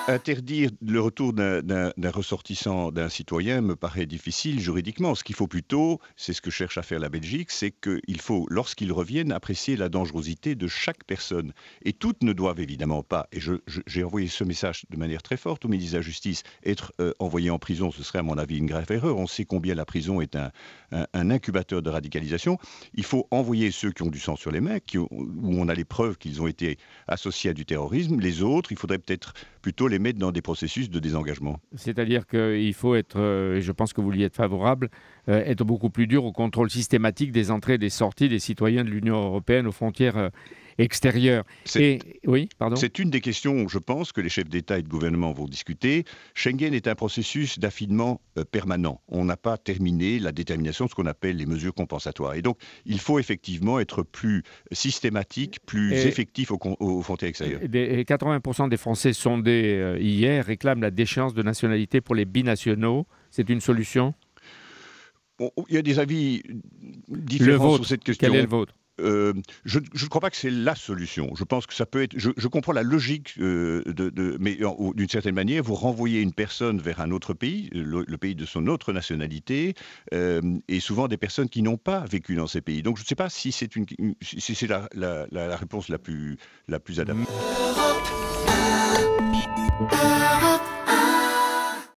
Interdire le retour d'un ressortissant, d'un citoyen me paraît difficile juridiquement. Ce qu'il faut plutôt, c'est ce que cherche à faire la Belgique, c'est qu'il faut, lorsqu'ils reviennent, apprécier la dangerosité de chaque personne. Et toutes ne doivent évidemment pas, et j'ai envoyé ce message de manière très forte au ministre de la Justice, être envoyé en prison, ce serait à mon avis une grave erreur. On sait combien la prison est un incubateur de radicalisation. Il faut envoyer ceux qui ont du sang sur les mains, où on a les preuves qu'ils ont été associés à du terrorisme. Les autres, il faudrait peut-être plutôt les mettre dans des processus de désengagement. C'est-à-dire qu'il faut être, et je pense que vous y êtes favorable, être beaucoup plus dur au contrôle systématique des entrées et des sorties des citoyens de l'Union européenne aux frontières extérieures. Oui, pardon. C'est une des questions, je pense, que les chefs d'État et de gouvernement vont discuter. Schengen est un processus d'affinement permanent. On n'a pas terminé la détermination de ce qu'on appelle les mesures compensatoires. Et donc, il faut effectivement être plus systématique, plus effectif aux frontières extérieures. 80% des Français sondés hier réclament la déchéance de nationalité pour les binationaux. C'est une solution? Bon, il y a des avis différents sur cette question. Quel est le vôtre? Je ne crois pas que c'est la solution. Je pense que ça peut être. Je comprends la logique, mais d'une certaine manière, vous renvoyez une personne vers un autre pays, le pays de son autre nationalité, et souvent des personnes qui n'ont pas vécu dans ces pays. Donc je ne sais pas si c'est la réponse la plus adaptée.